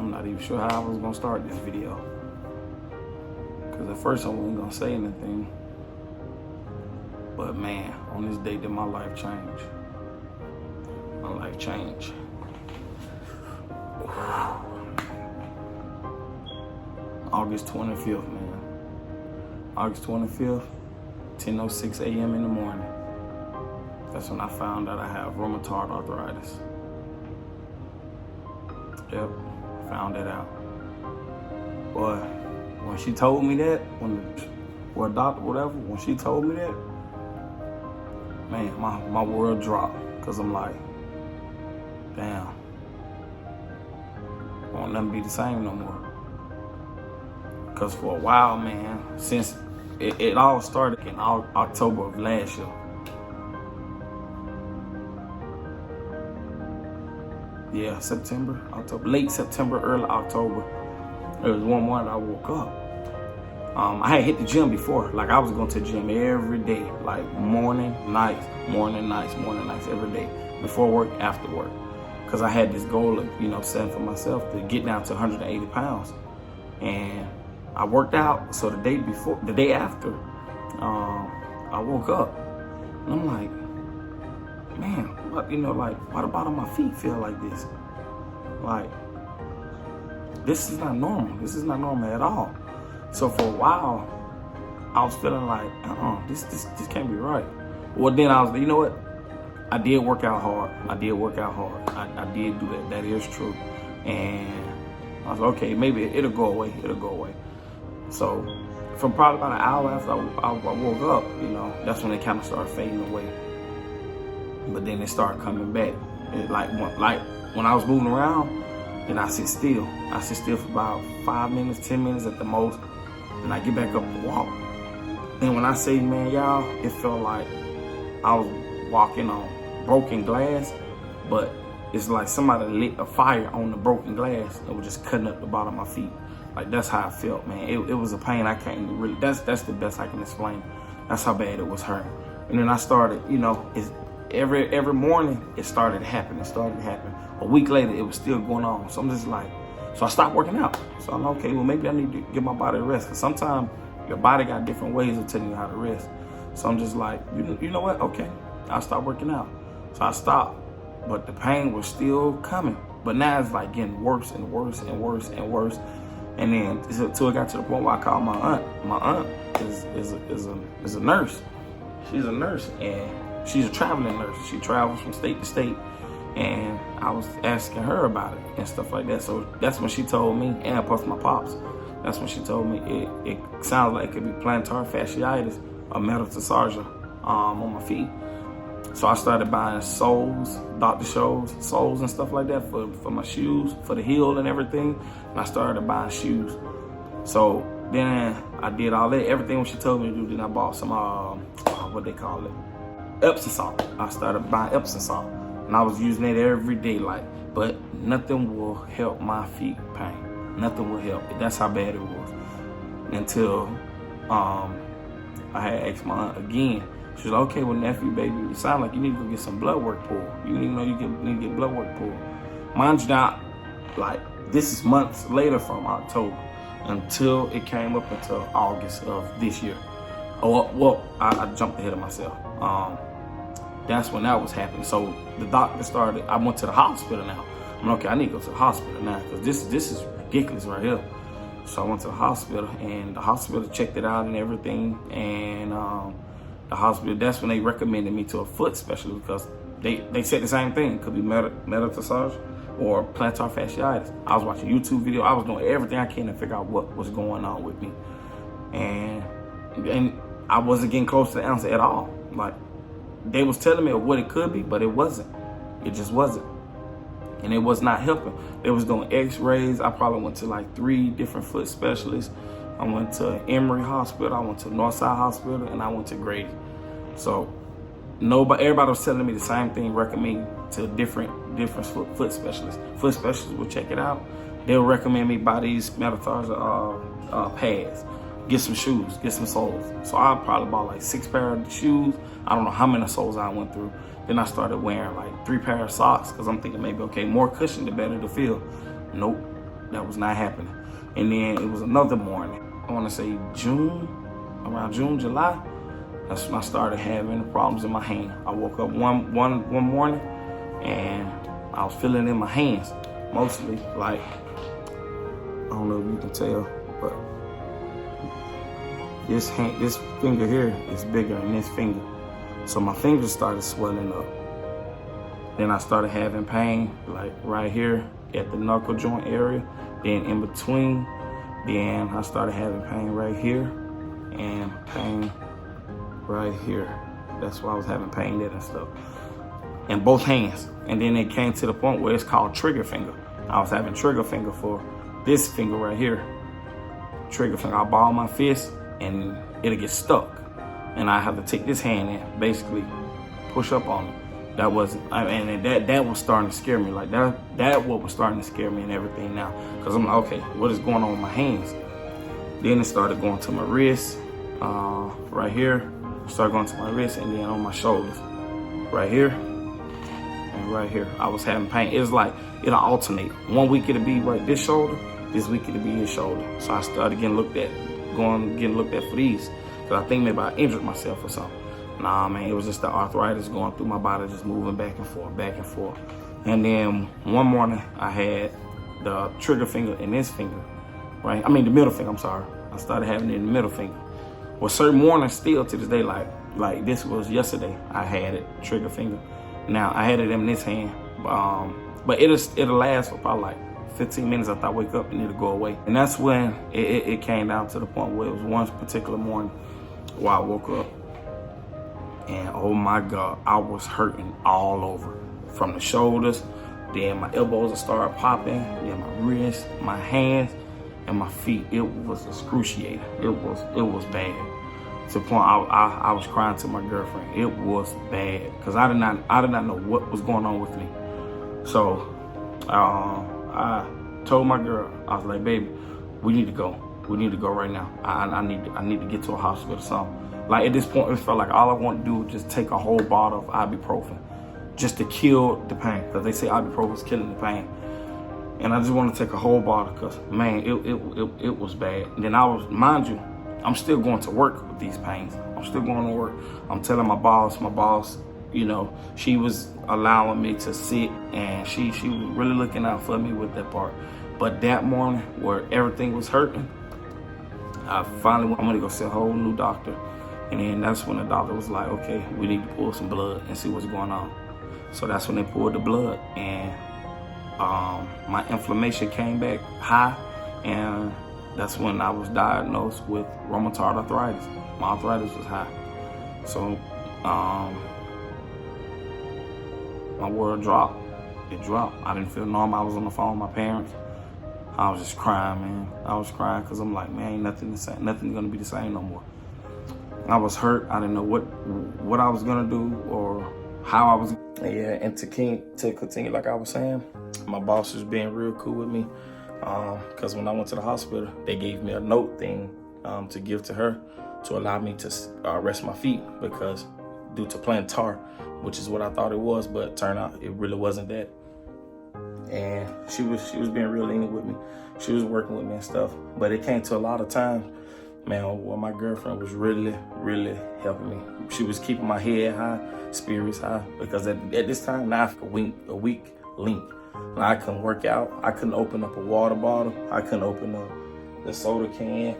I'm not even sure how I was gonna start this video. Cause at first I wasn't gonna say anything. But man, on this day did my life change. My life changed. August 25th, man. August 25th, 10:06 a.m. in the morning. That's when I found out I have rheumatoid arthritis. Yep, found that out. Boy, when she told me that, or a doctor, whatever, when she told me that, man, my world dropped. Cause I'm like, damn, won't nothing be the same no more. Cause for a while, man, since it all started in October of last year. Yeah, September, October, late September, early October. It was one morning I woke up. I had hit the gym before. Like I was going to the gym every day, like morning, nights, every day. Before work, after work. Cause I had this goal of, setting for myself to get down to 180 pounds. And I worked out. So the day after, I woke up and I'm like, man, what, why the bottom of my feet feel like this? Like, this is not normal. This is not normal at all. So for a while, I was feeling like, this can't be right. Well, then I was, you know what? I did work out hard. I did do that. That is true. And I was like, okay, maybe it'll go away. So from probably about an hour after I woke up, that's when it kind of started fading away. But then it started coming back. Like when I was moving around, then I sit still. I sit still for about 5 minutes, 10 minutes at the most. And I get back up and walk. And when I say, man, y'all, it felt like I was walking on broken glass, but it's like somebody lit a fire on the broken glass and was just cutting up the bottom of my feet. Like, that's how I felt, man. It was a pain I can't even really, that's the best I can explain. That's how bad it was hurting. And then I started, it's every morning it started happening. A week later, it was still going on. So I'm just like, so I stopped working out. So I'm like, okay, well, maybe I need to give my body a rest. Because sometimes your body got different ways of telling you how to rest. So I'm just like, you know what? Okay, I'll stop working out. So I stopped, but the pain was still coming. But now it's like getting worse and worse and worse and worse. And then until it got to the point where I called my aunt. My aunt is a nurse. She's a nurse and she's a traveling nurse. She travels from state to state. And I was asking her about it and stuff like that. So that's when she told me, and plus my pops, that's when she told me it sounds like it could be plantar fasciitis or metatarsalgia on my feet. So I started buying soles, Dr. Scholl's soles and stuff like that for my shoes, for the heel and everything. And I started buying shoes. So then I did all that, everything what she told me to do. Then I bought some, what they call it, Epsom salt. I started buying Epsom salt. And I was using it every day, but nothing will help my feet pain. Nothing will help. That's how bad it was. Until I had asked my aunt again. She was like, okay, well, nephew, baby, it sounds like you need to go get some blood work pulled. You need to get blood work pulled. Mind you, now, this is months later from October until it came up until August of this year. Oh, well, I jumped ahead of myself. That's when that was happening. So the doctor started, I went to the hospital now. I'm like, okay, I need to go to the hospital now because this is ridiculous right here. So I went to the hospital and the hospital checked it out and everything. And the hospital, that's when they recommended me to a foot specialist because they said the same thing. It could be metatarsalgia or plantar fasciitis. I was watching YouTube video. I was doing everything I can to figure out what was going on with me. And I wasn't getting close to the answer at all. Like, they was telling me what it could be, but it wasn't. It just wasn't. And it was not helping. They was doing x-rays. I probably went to 3 different foot specialists. I went to Emory Hospital, I went to Northside Hospital, and I went to Grady. So everybody was telling me the same thing, recommend to different foot specialists. Foot specialists will check it out. They'll recommend me buy these metatarsal pads. Get some shoes, get some soles. So I probably bought 6 pairs of shoes. I don't know how many soles I went through. Then I started wearing 3 pairs of socks because I'm thinking maybe, okay, more cushion, the better to feel. Nope. That was not happening. And then it was another morning. I want to say around June, July. That's when I started having problems in my hand. I woke up one morning and I was feeling it in my hands, mostly. Like, I don't know if you can tell, but this finger here is bigger than this finger. So my fingers started swelling up. Then I started having pain, like right here at the knuckle joint area, then in between. Then I started having pain right here and pain right here. That's why I was having pain there and stuff. In both hands. And then it came to the point where it's called trigger finger. I was having trigger finger for this finger right here. Trigger finger. I ball my fist and it'll get stuck. And I have to take this hand and basically push up on it. That was starting to scare me. Like that what was starting to scare me and everything now. Cause I'm like, okay, what is going on with my hands? Then it started going to my wrist, right here. Started going to my wrist and then on my shoulders. Right here and right here. I was having pain. It was like, it'll alternate. 1 week it'll be right this shoulder, this week it'll be this shoulder. So I started getting looked at for these. Cause I think maybe I injured myself or something. Nah, man, it was just the arthritis going through my body, just moving back and forth. And then one morning I had the trigger finger in this finger, right? I mean, the middle finger, I'm sorry. I started having it in the middle finger. Well, certain mornings still to this day, like this was yesterday, I had it, trigger finger. Now, I had it in this hand, but it'll last for probably like 15 minutes after I wake up and it'll go away. And that's when it came down to the point where it was one particular morning where I woke up. And oh my God, I was hurting all over. From the shoulders, then my elbows started popping, then my wrists, my hands, and my feet. It was excruciating. It was bad. To the point I was crying to my girlfriend. It was bad. Because I did not know what was going on with me. So I told my girl, I was like, baby, we need to go. We need to go right now. I need to get to a hospital or something. Like at this point, it felt like all I wanted to do was just take a whole bottle of ibuprofen just to kill the pain. Because they say ibuprofen is killing the pain. And I just wanted to take a whole bottle because, man, it was bad. And then mind you, I'm still going to work with these pains. I'm still going to work. I'm telling my boss, you know, she was allowing me to sit and she was really looking out for me with that part. But that morning where everything was hurting, I finally went, I'm gonna go see a whole new doctor. And then that's when the doctor was like, okay, we need to pull some blood and see what's going on. So that's when they pulled the blood and my inflammation came back high, and that's when I was diagnosed with rheumatoid arthritis. My arthritis was high. So my world dropped. It dropped. I didn't feel normal. I was on the phone with my parents. I was just crying, man. I was crying because I'm like, man, ain't nothing the same. Nothing's gonna be the same no more. I was hurt. I didn't know what I was gonna do or how I was. Yeah, and to continue, like I was saying, my boss was being real cool with me. Because when I went to the hospital, they gave me a note thing to give to her to allow me to rest my feet because due to plantar, which is what I thought it was, but it turned out it really wasn't that. And she was being real lenient with me. She was working with me and stuff. But it came to a lot of times, man, where my girlfriend was really, really helping me. She was keeping my head high, spirits high, because at this time, now a weak link. I couldn't work out. I couldn't open up a water bottle. I couldn't open up the soda can.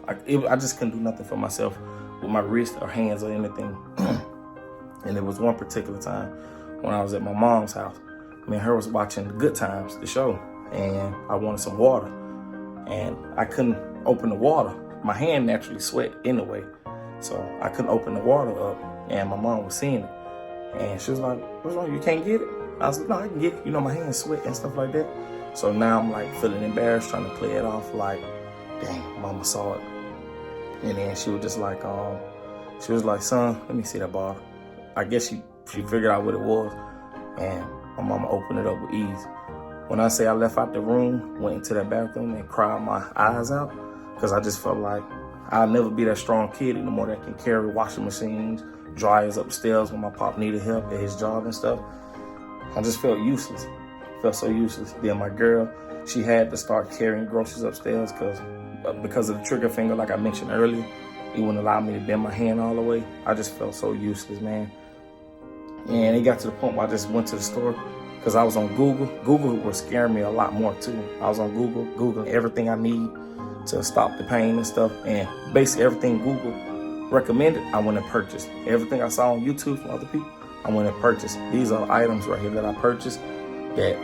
I just couldn't do nothing for myself with my wrist or hands or anything. And there was one particular time when I was at my mom's house. Me and her was watching Good Times, the show, and I wanted some water. And I couldn't open the water. My hand naturally sweat anyway. So I couldn't open the water up, and my mom was seeing it. And she was like, what's wrong, you can't get it? I was like, no, I can get it. You know, my hands sweat and stuff like that. So now I'm like feeling embarrassed, trying to play it off like, dang, mama saw it. And then she was just like, she was like, son, let me see that bottle. I guess she figured out what it was. And my mama opened it up with ease. When I say I left out the room, went into that bathroom and cried my eyes out, because I just felt like I'll never be that strong kid anymore that can carry washing machines, dryers upstairs when my pop needed help at his job and stuff. I just felt useless. Felt so useless. Then my girl, she had to start carrying groceries upstairs because of the trigger finger, like I mentioned earlier. It wouldn't allow me to bend my hand all the way. I just felt so useless, man. And it got to the point where I just went to the store because I was on Google. Google was scaring me a lot more too. I was on Google, Googling everything I need to stop the pain and stuff. And basically everything Google recommended, I went and purchased. Everything I saw on YouTube from other people, I went and purchased. These are items right here that I purchased that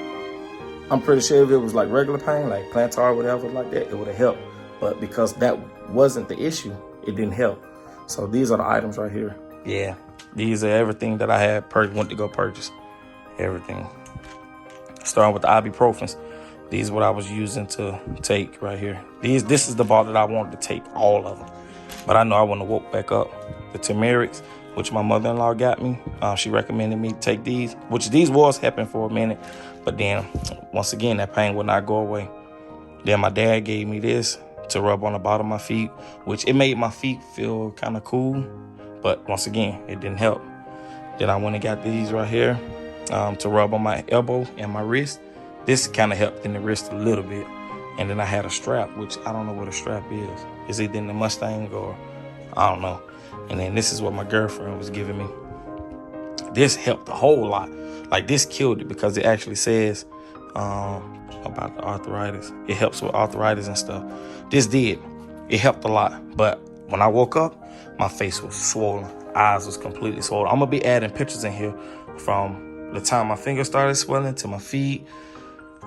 I'm pretty sure if it was like regular pain, like plantar or whatever like that, it would have helped. But because that wasn't the issue, it didn't help. So these are the items right here. Yeah, these are everything that I had went to go purchase. Everything. Starting with the ibuprofens. These are what I was using to take right here. This is the ball that I wanted to take, all of them. But I know I wouldn't have woke back up. The turmerics, which my mother-in-law got me. She recommended me to take these, which these was helping for a minute. But then, once again, that pain would not go away. Then my dad gave me this to rub on the bottom of my feet, which it made my feet feel kind of cool. But once again, it didn't help. Then I went and got these right here to rub on my elbow and my wrist. This kind of helped in the wrist a little bit. And then I had a strap, which I don't know what a strap is. Is it in the Mustang or I don't know. And then this is what my girlfriend was giving me. This helped a whole lot. Like this killed it because it actually says about the arthritis. It helps with arthritis and stuff. This did. It helped a lot. But when I woke up, my face was swollen. Eyes was completely swollen. I'm going to be adding pictures in here from the time my fingers started swelling to my feet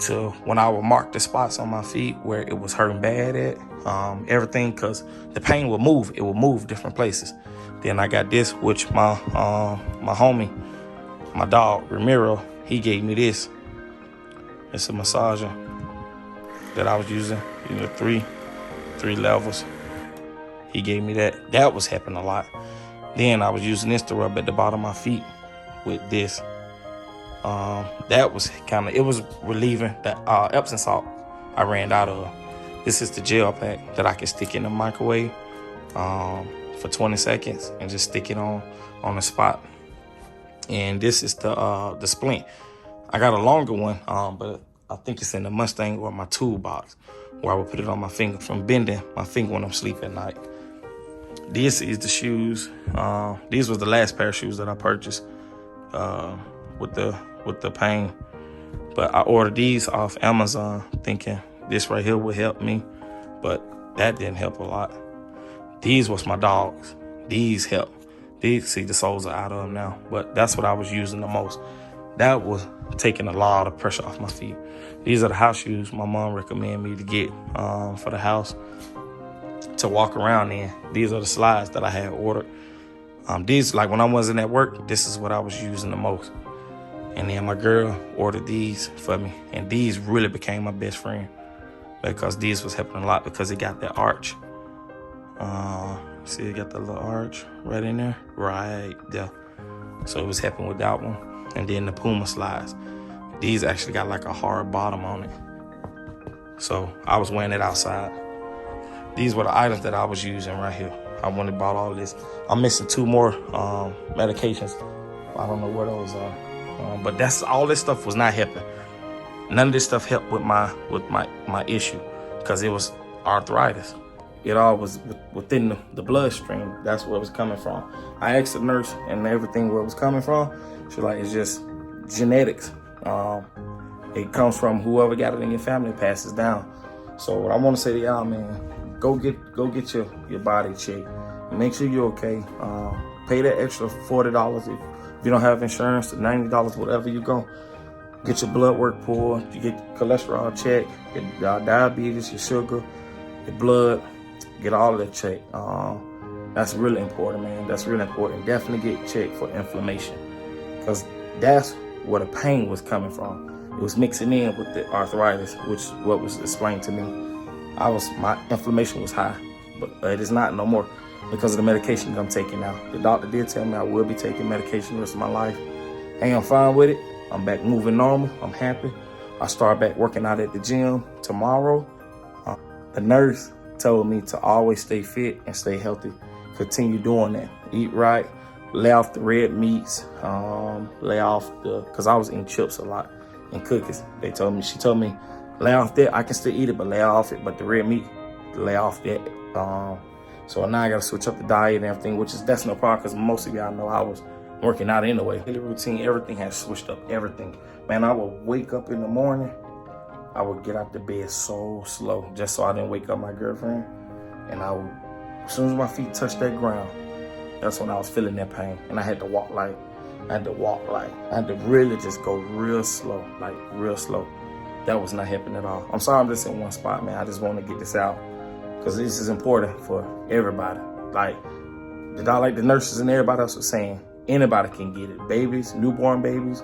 to when I would mark the spots on my feet where it was hurting bad at. Everything, because the pain would move. It would move different places. Then I got this, which my homie, my dog, Ramiro, he gave me this. It's a massager that I was using, three levels. He gave me that. That was helping a lot. Then I was using this to rub at the bottom of my feet with this. That was it was relieving the Epsom salt I ran out of. This is the gel pack that I can stick in the microwave for 20 seconds and just stick it on the spot. And this is the splint. I got a longer one, but I think it's in the Mustang or my toolbox where I would put it on my finger from bending my finger when I'm sleeping at night. This is the shoes. These was the last pair of shoes that I purchased with the pain. But I ordered these off Amazon thinking this right here would help me, but that didn't help a lot. These was my dogs. These help. These, see, the soles are out of them now, but that's what I was using the most. That was taking a lot of pressure off my feet. These are the house shoes my mom recommended me to get for the house to walk around in. These are the slides that I had ordered. These, like when I wasn't at work, this is what I was using the most. And then my girl ordered these for me, and these really became my best friend because these was helping a lot because it got that arch. See, it got the little arch right in there, right there. So it was helping with that one. And then the Puma slides. These actually got like a hard bottom on it. So I was wearing it outside. These were the items that I was using right here. I went and bought all this. I'm missing 2 more medications. I don't know where those are. But that's all this stuff was not helping. None of this stuff helped with my issue because it was arthritis. It all was within the bloodstream. That's where it was coming from. I asked the nurse and everything where it was coming from. She's like, it's just genetics. It comes from whoever got it in your family passes down. So what I want to say to y'all, man, go get your body checked. Make sure you're okay. Pay that extra $40 if you don't have insurance, $90, whatever you go. Get your blood work pulled. You get your cholesterol checked, your diabetes, your sugar, your blood. Get all of that checked. That's really important, man. That's really important. Definitely get checked for inflammation because that's where the pain was coming from. It was mixing in with the arthritis, which what was explained to me. My inflammation was high, but it is not no more because of the medication that I'm taking now. The doctor did tell me I will be taking medication the rest of my life. Hey, I'm fine with it. I'm back moving normal. I'm happy. I start back working out at the gym tomorrow. The nurse told me to always stay fit and stay healthy. Continue doing that. Eat right. Lay off the red meats. Lay off because I was eating chips a lot and cookies. She told me lay off that. I can still eat it, but lay off it. But the red meat, lay off that. So now I gotta switch up the diet and everything, that's no problem because most of y'all know I was working out anyway. Daily routine, everything has switched up, everything. Man, I would wake up in the morning, I would get out the bed so slow, just so I didn't wake up my girlfriend. And as soon as my feet touched that ground, that's when I was feeling that pain. And I had to really just go real slow, like real slow. That was not happening at all. I'm sorry I'm just in one spot, man. I just want to get this out because this is important for everybody. Like the nurses and everybody else was saying, anybody can get it. Babies, newborn babies,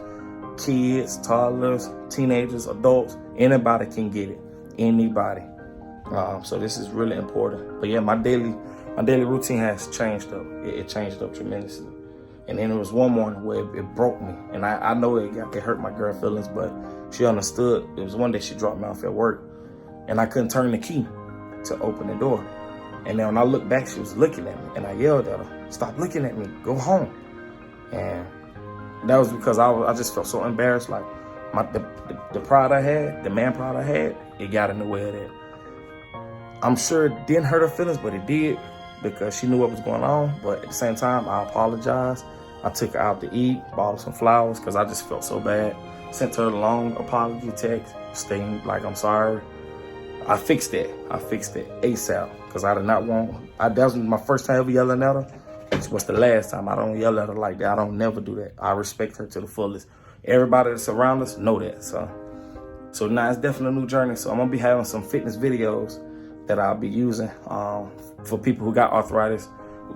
kids, toddlers, teenagers, adults, anybody can get it. Anybody. So this is really important. But yeah, my daily routine has changed up. It changed up tremendously. And then there was one morning where it broke me. And I know it hurt my girl feelings, but she understood. It was one day she dropped me off at work and I couldn't turn the key to open the door. And then when I looked back, she was looking at me and I yelled at her, "Stop looking at me, go home." And that was because I just felt so embarrassed. Like the pride I had, the man pride I had, it got in the way of that. I'm sure it didn't hurt her feelings, but it did because she knew what was going on. But at the same time, I apologized. I took her out to eat, bought her some flowers because I just felt so bad. Sent her a long apology text, stating like, "I'm sorry." I fixed that ASAP because I did not that was my first time ever yelling at her. Which was the last time. I don't yell at her like that. I don't never do that. I respect her to the fullest. Everybody that's around us know that. So now it's definitely a new journey. So I'm gonna be having some fitness videos that I'll be using for people who got arthritis,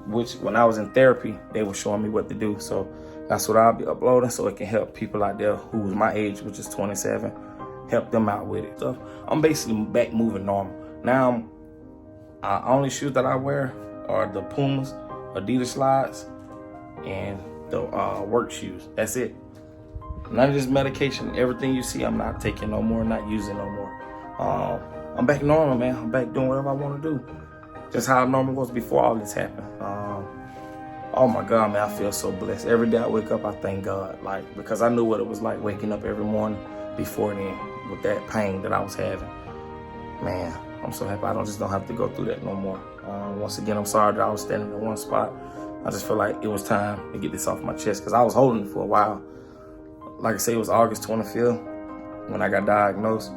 which when I was in therapy, they were showing me what to do. So that's what I'll be uploading so it can help people out there who's my age, which is 27, help them out with it. So I'm basically back moving normal. Now, only shoes that I wear are the Pumas, Adidas slides, and the work shoes. That's it. None of this medication, everything you see, I'm not taking no more, not using no more. I'm back normal, man. I'm back doing whatever I want to do. Just how normal was before all this happened. Oh my God, man, I feel so blessed. Every day I wake up, I thank God, because I knew what it was like waking up every morning before then with that pain that I was having. Man, I'm so happy I don't have to go through that no more. Once again, I'm sorry that I was standing in one spot. I just feel like it was time to get this off my chest because I was holding it for a while. Like I say, it was August 25th when I got diagnosed.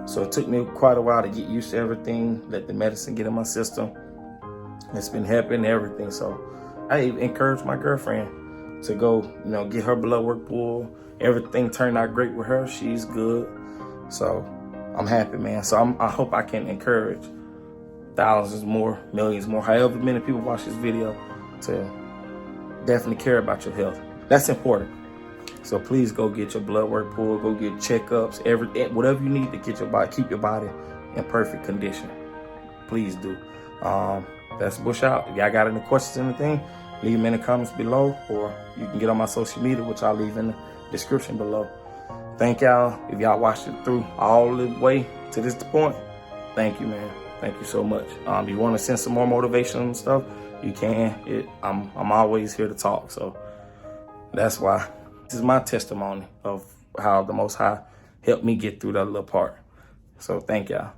So it took me quite a while to get used to everything, let the medicine get in my system. It's been helping everything. So I encouraged my girlfriend to go, get her blood work pulled. Everything turned out great with her. She's good. So I'm happy, man. So I hope I can encourage thousands more, millions more, however many people watch this video to definitely care about your health. That's important. So please go get your blood work pulled, go get checkups, whatever you need to get your body, keep your body in perfect condition. Please do. That's Bush out. If y'all got any questions or anything, leave them in the comments below, or you can get on my social media, which I'll leave in the description below. Thank y'all. If y'all watched it through all the way to this point, thank you, man. Thank you so much. If you want to send some more motivational stuff, you can. I'm always here to talk. So that's why. This is my testimony of how the Most High helped me get through that little part. So thank y'all.